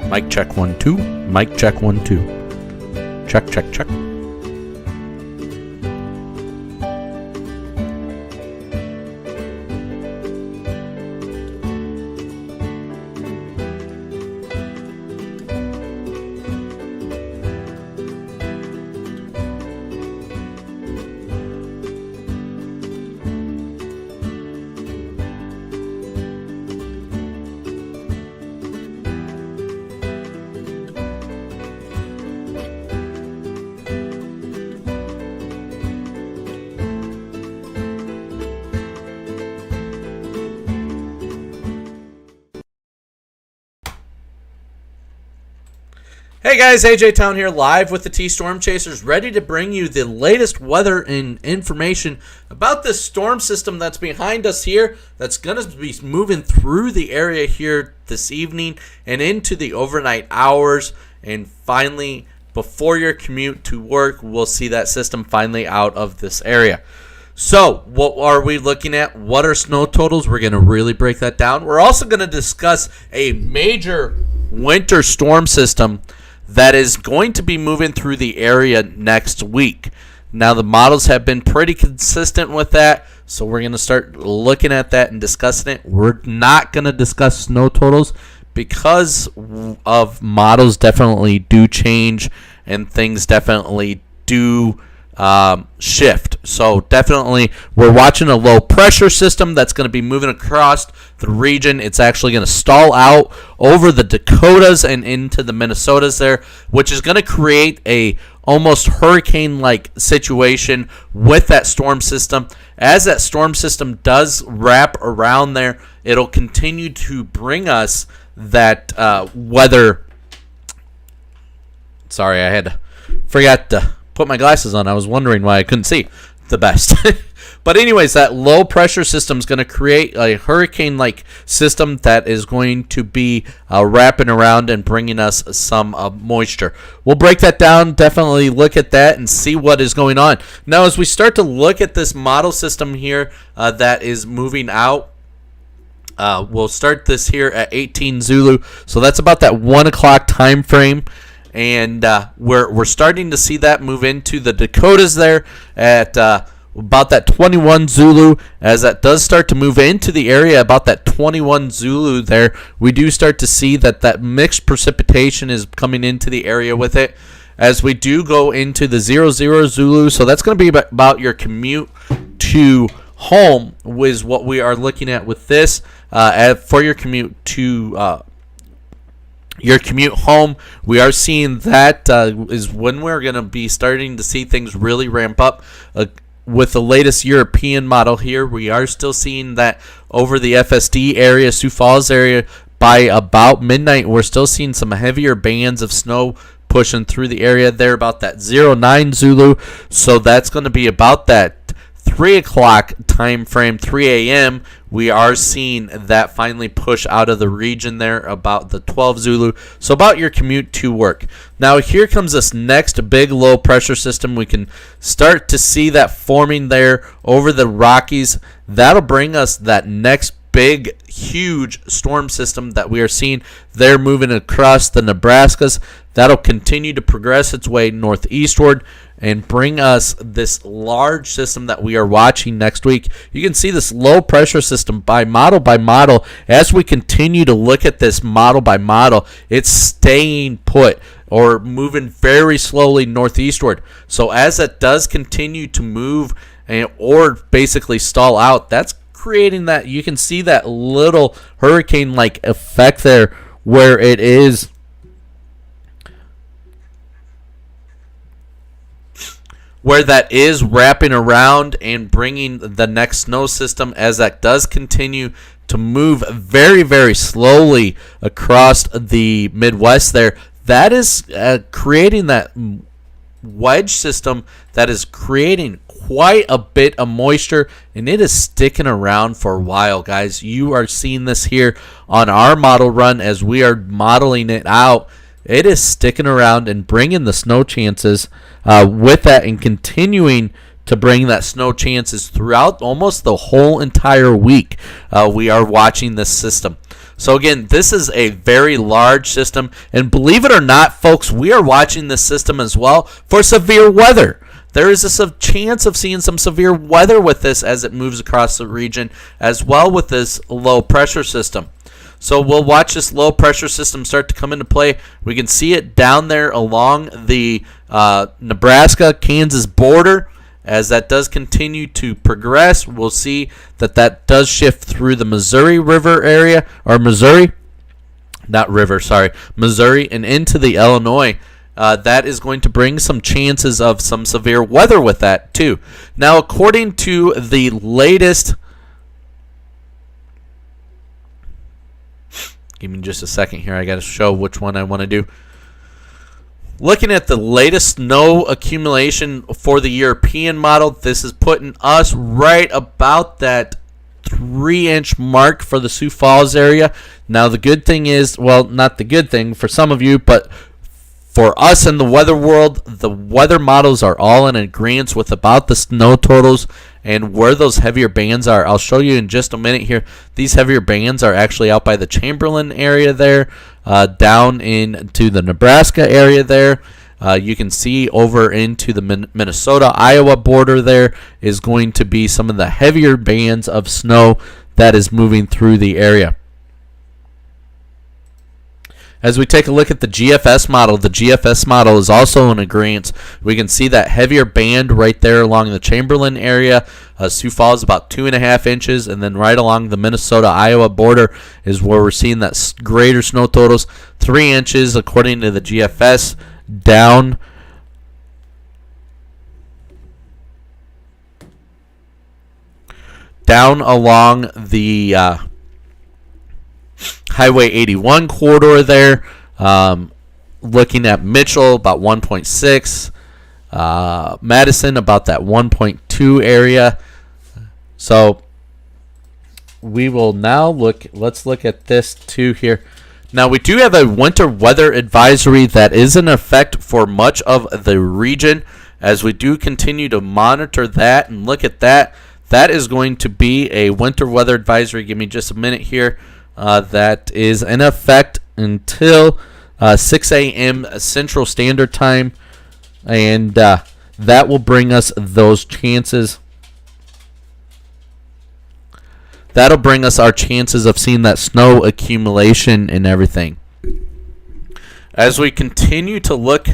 Mic check 1 2. Mic check 1 2. Check check check. Hey guys, AJ Town here, live with the T Storm Chasers, ready to bring you the latest weather and information about this storm system that's behind us here, that's going to be moving through the area here this evening and into the overnight hours. And finally, before your commute to work, we'll see that system finally out of this area. So, what are we looking at? What are snow totals? We're going to really break that down. We're also going to discuss a major winter storm system that is going to be moving through the area next week. Now, the models have been pretty consistent with that, so we're going to start looking at that and discussing it. We're not going to discuss snow totals because of models definitely do change and things definitely do shift. So definitely we're watching a low pressure system that's going to be moving across the region. It's actually going to stall out over the Dakotas and into the Minnesotas there, which is going to create a almost hurricane-like situation with that storm system. As that storm system does wrap around there, it'll continue to bring us that weather. Sorry, I had to forgot to put my glasses on. I was wondering why I couldn't see the best. But anyways, that low pressure system is going to create a hurricane-like system that is going to be wrapping around and bringing us some moisture. We'll break that down, definitely look at that and see what is going on. Now, as we start to look at this model system here that is moving out, we'll start this here at 18 Zulu. So that's about that 1 o'clock time frame. And we're starting to see that move into the Dakotas there at about that 21 Zulu. As that does start to move into the area about that 21 Zulu there, we do start to see that mixed precipitation is coming into the area with it. As we do go into the 00 Zulu, so that's going to be about your commute to home is what we are looking at with this. For your commute to your commute home, we are seeing that is when we're going to be starting to see things really ramp up. With the latest European model here, we are still seeing that over the FSD area, Sioux Falls area, by about midnight, we're still seeing some heavier bands of snow pushing through the area there, about that 09 Zulu. So that's going to be about that 3 o'clock time frame, 3 a.m. We are seeing that finally push out of the region there about the 12 Zulu. So about your commute to work. Now here comes this next big low pressure system. We can start to see that forming there over the Rockies. That'll bring us that next big, huge storm system that we are seeing there moving across the Nebraskas. That'll continue to progress its way northeastward and bring us this large system that we are watching next week. You can see this low pressure system by model. As we continue to look at this model by model, it's staying put or moving very slowly northeastward. So as it does continue to move or basically stall out, that's creating that. You can see that little hurricane-like effect there where it is wrapping around and bringing the next snow system as that does continue to move very, very slowly across the Midwest there. That is creating that wedge system that is creating quite a bit of moisture, and it is sticking around for a while, guys. You are seeing this here on our model run as we are modeling it out. It is sticking around and bringing the snow chances with that, and continuing to bring that snow chances throughout almost the whole entire week. We are watching this system. So again, this is a very large system, and believe it or not, folks, we are watching this system as well for severe weather. There is a chance of seeing some severe weather with this as it moves across the region, as well with this low pressure system. So we'll watch this low pressure system start to come into play. We can see it down there along the Nebraska-Kansas border. As that does continue to progress, we'll see that that does shift through the Missouri River area, or Missouri, and into the Illinois. That is going to bring some chances of some severe weather with that too. Now, according to the latest, give me just a second here. I got to show which one I want to do. Looking at the latest snow accumulation for the European model, this is putting us right about that 3-inch mark for the Sioux Falls area. Now, the good thing is, well, not the good thing for some of you, but for us in the weather world, the weather models are all in agreement with about the snow totals and where those heavier bands are. I'll show you in just a minute here. These heavier bands are actually out by the Chamberlain area there, down into the Nebraska area there. You can see over into the Minnesota-Iowa border there is going to be some of the heavier bands of snow that is moving through the area. As we take a look at the GFS model is also in agreement. We can see that heavier band right there along the Chamberlain area. Sioux Falls about 2.5 inches, and then right along the Minnesota-Iowa border is where we're seeing that greater snow totals, 3 inches according to the GFS, down along the Highway 81 corridor there. Looking at Mitchell, about 1.6. Madison, about that 1.2 area. So we will now let's look at this too here. Now, we do have a winter weather advisory that is in effect for much of the region. As we do continue to monitor that and look at that, that is going to be a winter weather advisory. Give me just a minute here. That is in effect until 6 a.m. Central Standard Time, and that will bring us those chances. That'll bring us our chances of seeing that snow accumulation and everything. As we continue to look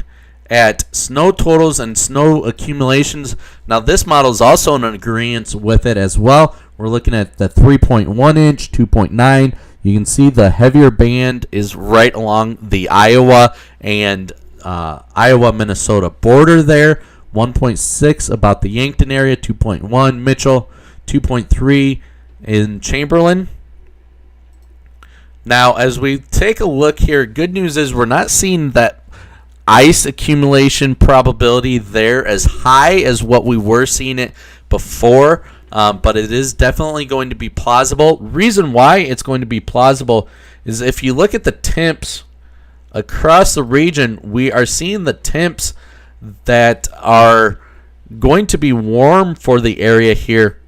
at snow totals and snow accumulations, now this model is also in agreement with it as well. We're looking at the 3.1 inch, 2.9. You can see the heavier band is right along the Iowa and Iowa-Minnesota border there. 1.6 about the Yankton area, 2.1 Mitchell, 2.3 in Chamberlain. Now, as we take a look here, good news is we're not seeing that ice accumulation probability there as high as what we were seeing it before. But it is definitely going to be plausible. Reason why it's going to be plausible is if you look at the temps across the region, we are seeing the temps that are going to be warm for the area here.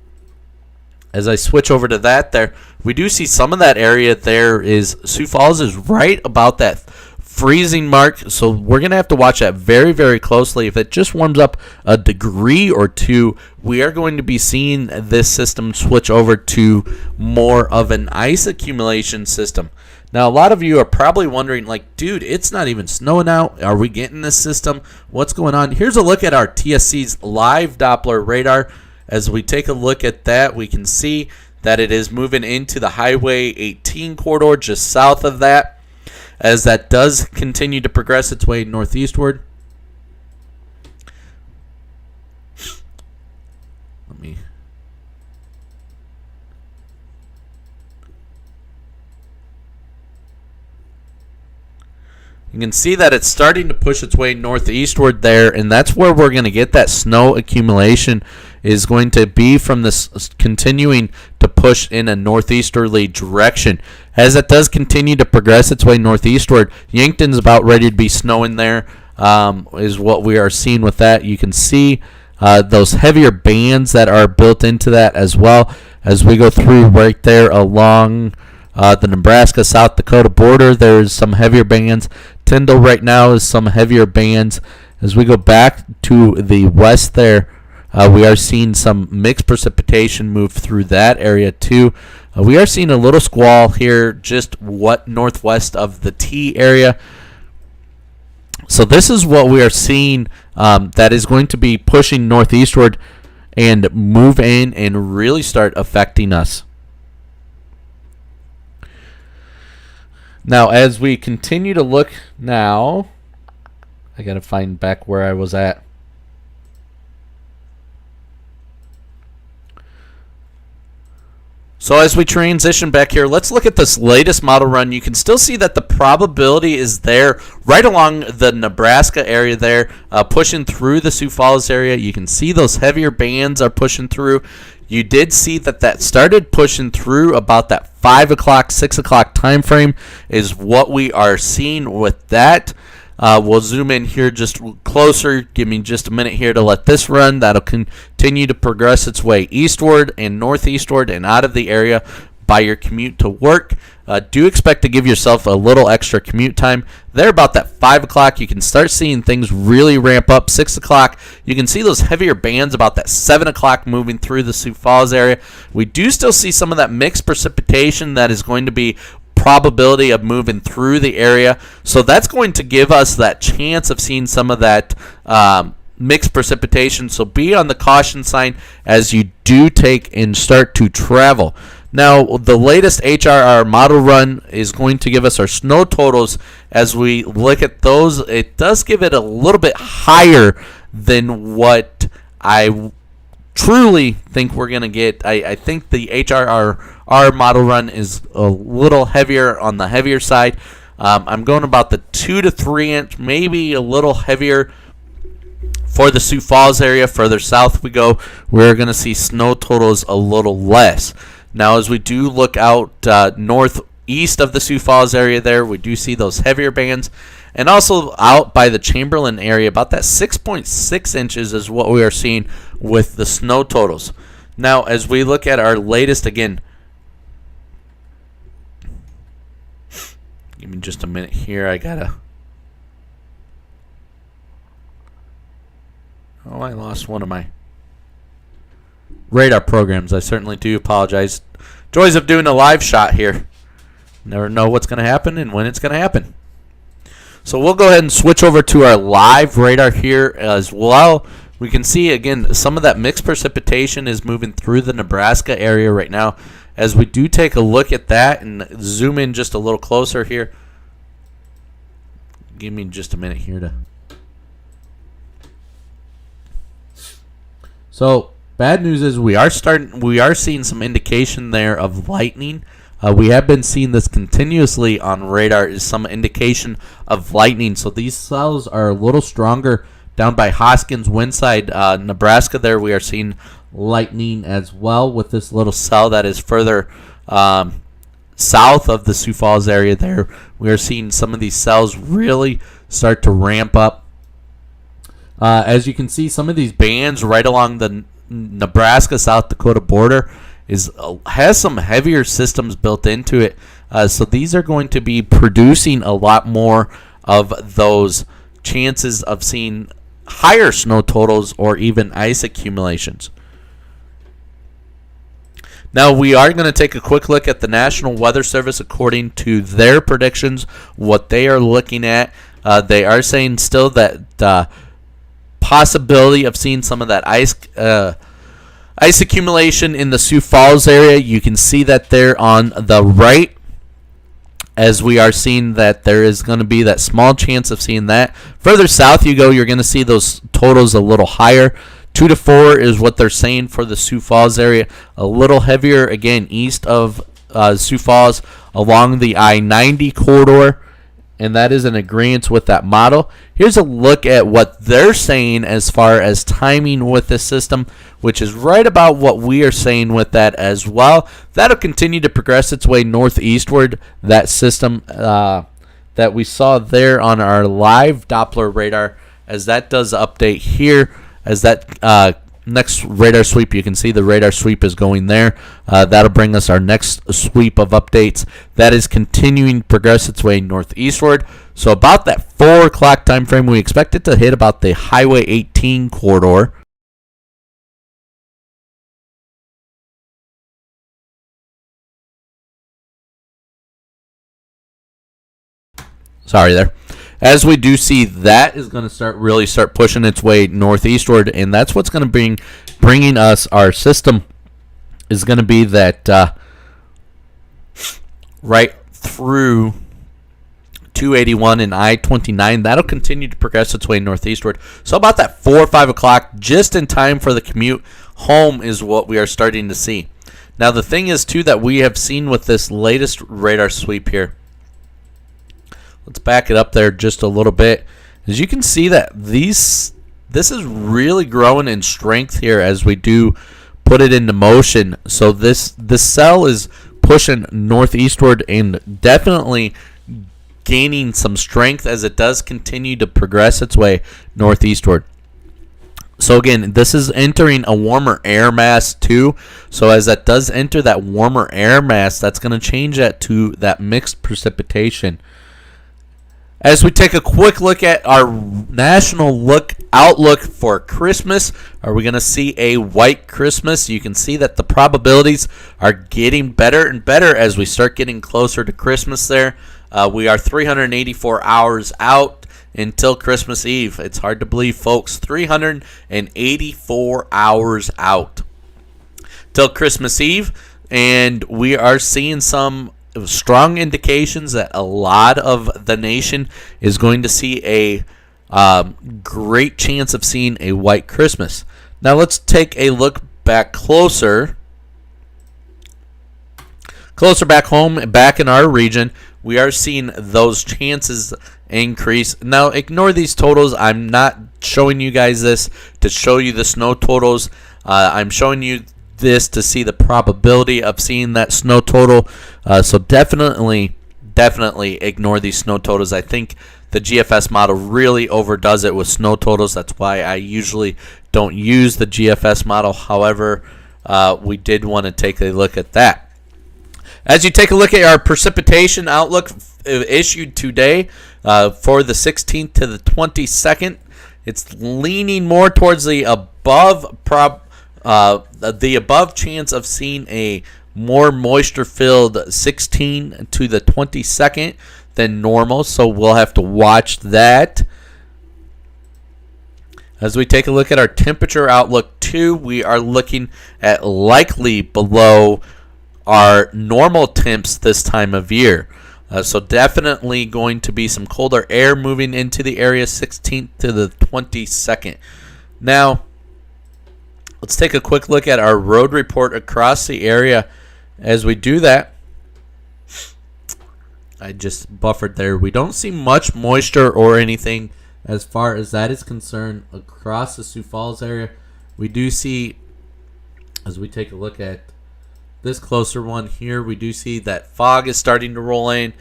As I switch over to that there, we do see some of that area there is Sioux Falls is right about that freezing mark, so we're going to have to watch that very, very closely. If it just warms up a degree or two, we are going to be seeing this system switch over to more of an ice accumulation system. Now, a lot of you are probably wondering, like, dude, it's not even snowing out. Are we getting this system? What's going on? Here's a look at our TSC's live Doppler radar. As we take a look at that, we can see that it is moving into the Highway 18 corridor just south of that, as that does continue to progress its way northeastward. Let me... You can see that it's starting to push its way northeastward there, and that's where we're going to get that snow accumulation, is going to be from this continuing to push in a northeasterly direction. As it does continue to progress its way northeastward, Yankton's about ready to be snowing there, is what we are seeing with that. You can see those heavier bands that are built into that as well as we go through right there along the Nebraska-South Dakota border. There's some heavier bands. Tyndall right now is some heavier bands. As we go back to the west there, we are seeing some mixed precipitation move through that area too. We are seeing a little squall here just northwest of the T area. So this is what we are seeing that is going to be pushing northeastward and move in and really start affecting us. Now, as we continue to look now, I got to find back where I was at. So as we transition back here, let's look at this latest model run. You can still see that the probability is there right along the Nebraska area there, pushing through the Sioux Falls area. You can see those heavier bands are pushing through. You did see that started pushing through about that 5 o'clock, 6 o'clock time frame is what we are seeing with that. We'll zoom in here just closer. Give me just a minute here to let this run. That'll continue to progress its way eastward and northeastward and out of the area by your commute to work. Do expect to give yourself a little extra commute time. There about that 5 o'clock, you can start seeing things really ramp up. 6 o'clock, you can see those heavier bands about that 7 o'clock moving through the Sioux Falls area. We do still see some of that mixed precipitation that is going to be probability of moving through the area. So that's going to give us that chance of seeing some of that mixed precipitation. So be on the caution sign as you do take and start to travel. Now, the latest HRR model run is going to give us our snow totals. As we look at those, it does give it a little bit higher than what I truly think we're going to get. I think the HRR model run is a little heavier on the heavier side. I'm going about the 2 to 3 inch, maybe a little heavier for the Sioux Falls area. Further south we go, we're going to see snow totals a little less. Now, as we do look out northeast of the Sioux Falls area there, we do see those heavier bands. And also out by the Chamberlain area, about that 6.6 inches is what we are seeing with the snow totals. Now, as we look at our latest, again, give me just a minute here. I lost one of my radar programs. I certainly do apologize. Joys of doing a live shot here. Never know what's going to happen and when it's going to happen. So we'll go ahead and switch over to our live radar here as well. We can see, again, some of that mixed precipitation is moving through the Nebraska area right now. As we do take a look at that and zoom in just a little closer here. Give me just a minute here to... So, bad news is we are seeing some indication there of lightning. We have been seeing this continuously on radar, is some indication of lightning. So these cells are a little stronger down by Hoskins, Windside, Nebraska. There we are seeing lightning as well with this little cell that is further south of the Sioux Falls area there. We are seeing some of these cells really start to ramp up. As you can see, some of these bands right along the Nebraska-South Dakota border has some heavier systems built into it. So these are going to be producing a lot more of those chances of seeing higher snow totals or even ice accumulations. Now, we are going to take a quick look at the National Weather Service according to their predictions, what they are looking at. They are saying still that possibility of seeing some of that ice Ice accumulation in the Sioux Falls area, you can see that there on the right, as we are seeing that there is going to be that small chance of seeing that. Further south you go, you're going to see those totals a little higher. 2 to 4 is what they're saying for the Sioux Falls area. A little heavier, again, east of Sioux Falls along the I-90 corridor. And that is in agreement with that model. Here's a look at what they're saying as far as timing with this system, which is right about what we are saying with that as well. That'll continue to progress its way northeastward. That system that we saw there on our live Doppler radar, as that does update here, as that next radar sweep, you can see the radar sweep is going there. That'll bring us our next sweep of updates. That is continuing to progress its way northeastward. So about that 4 o'clock time frame, we expect it to hit about the Highway 18 corridor. Sorry there. As we do see, that is going to really start pushing its way northeastward, and that's what's going to bringing us our system is going to be that right through 281 and I-29. That'll continue to progress its way northeastward. So about that 4 or 5 o'clock, just in time for the commute home, is what we are starting to see. Now the thing is too that we have seen with this latest radar sweep here. Let's back it up there just a little bit. As you can see that this is really growing in strength here as we do put it into motion. So this cell is pushing northeastward and definitely gaining some strength as it does continue to progress its way northeastward. So again, this is entering a warmer air mass too. So as that does enter that warmer air mass, that's going to change that to that mixed precipitation. As we take a quick look at our national outlook for Christmas, are we going to see a white Christmas? You can see that the probabilities are getting better and better as we start getting closer to Christmas there. We are 384 hours out until Christmas Eve. It's hard to believe, folks. 384 hours out till Christmas Eve, and we are seeing some strong indications that a lot of the nation is going to see a great chance of seeing a white Christmas. Now let's take a look back closer back home, back in our region. We are seeing those chances increase. Now ignore these totals. I'm not showing you guys this to show you the snow totals. I'm showing you this to see the probability of seeing that snow total. So definitely ignore these snow totals. I think the GFS model really overdoes it with snow totals. That's why I usually don't use the GFS model. However, we did want to take a look at that. As you take a look at our precipitation outlook issued today for the 16th to the 22nd, it's leaning more towards the above chance of seeing a more moisture-filled 16 to the 22nd than normal, so we'll have to watch that. As we take a look at our temperature outlook too, we are looking at likely below our normal temps this time of year. So definitely going to be some colder air moving into the area 16th to the 22nd. Now, let's take a quick look at our road report across the area. As we do that, I just buffered there. We don't see much moisture or anything as far as that is concerned across the Sioux Falls area. We do see, as we take a look at this closer one here, we do see that fog is starting to roll in,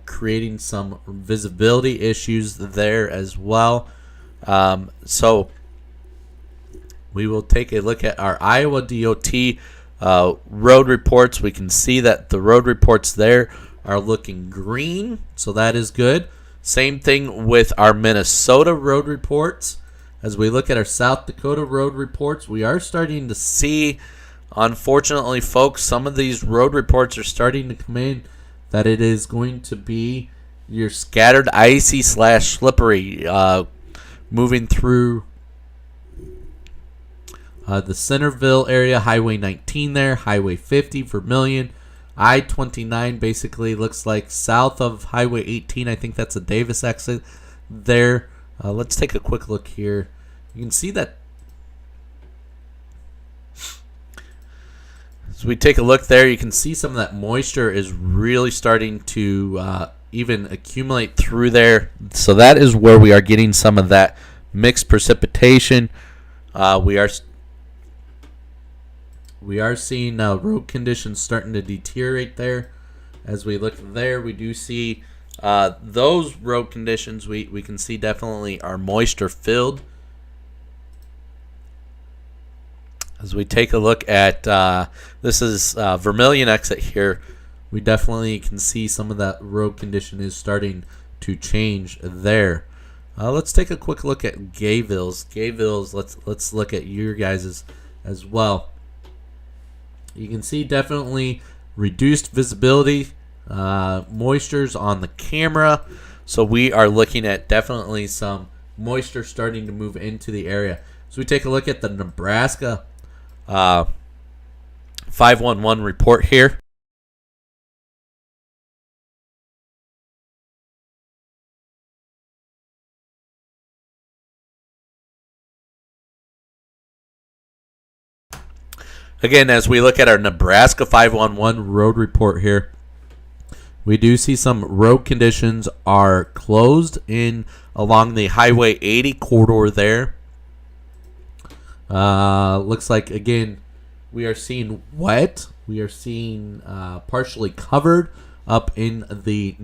creating some visibility issues there as well. So we will take a look at our Iowa DOT road reports. We can see that the road reports there are looking green, so that is good. Same thing with our Minnesota road reports. As we look at our South Dakota road reports, we are starting to see, unfortunately, folks, some of these road reports are starting to come in that it is going to be your scattered icy / slippery moving through The Centerville area, Highway 19 there, Highway 50, Vermilion. I-29 basically looks like south of Highway 18. I think that's a Davis exit there. Let's take a quick look here. You can see that as we take a look there, you can see some of that moisture is really starting to even accumulate through there. So that is where we are getting some of that mixed precipitation. We are seeing road conditions starting to deteriorate there. As we look there, we do see those road conditions we can see definitely are moisture filled. As we take a look at this is Vermilion exit here, we definitely can see some of that road condition is starting to change there. Let's take a quick look at Gayville's. Let's look at your guys's as well. You can see definitely reduced visibility, moistures on the camera. So we are looking at definitely some moisture starting to move into the area. So we take a look at the Nebraska 511 report here. Again, as we look at our Nebraska 511 road report here, we do see some road conditions are closed in along the Highway 80 corridor there. Looks like, again, we are seeing wet. We are seeing partially covered up in the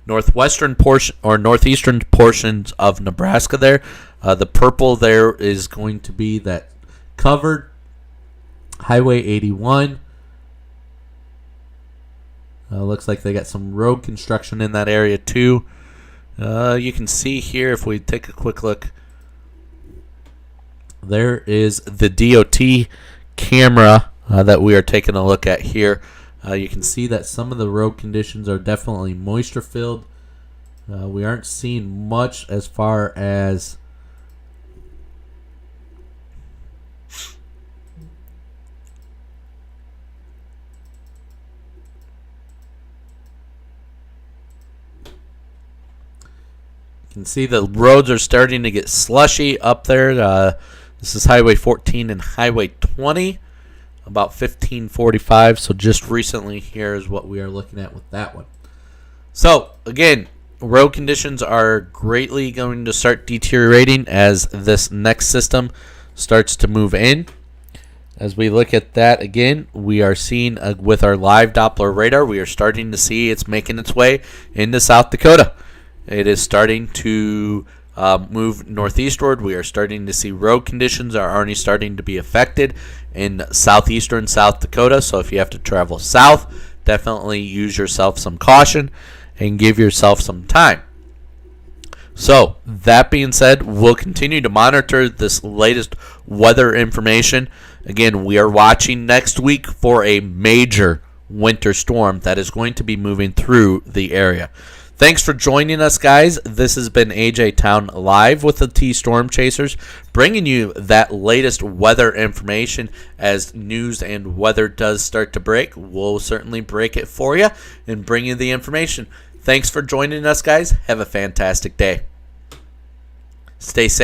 northwestern portion or northeastern portions of Nebraska there. The purple there is going to be that covered Highway 81. Looks like they got some road construction in that area too. You can see here, if we take a quick look, there is the DOT camera that we are taking a look at here. You can see that some of the road conditions are definitely moisture filled. We aren't seeing much as far as you can see the roads are starting to get slushy up there. This is Highway 14 and Highway 20, about 1545. So just recently here is what we are looking at with that one. So again, road conditions are greatly going to start deteriorating as this next system starts to move in. As we look at that again, we are seeing with our live Doppler radar, we are starting to see it's making its way into South Dakota. It is starting to move northeastward. We are starting to see road conditions are already starting to be affected in southeastern South Dakota. So if you have to travel south, definitely use yourself some caution and give yourself some time. So that being said, we'll continue to monitor this latest weather information. Again, we are watching next week for a major winter storm that is going to be moving through the area. Thanks for joining us, guys. This has been AJ Town Live with the T Storm Chasers, bringing you that latest weather information as news and weather does start to break. We'll certainly break it for you and bring you the information. Thanks for joining us, guys. Have a fantastic day. Stay safe.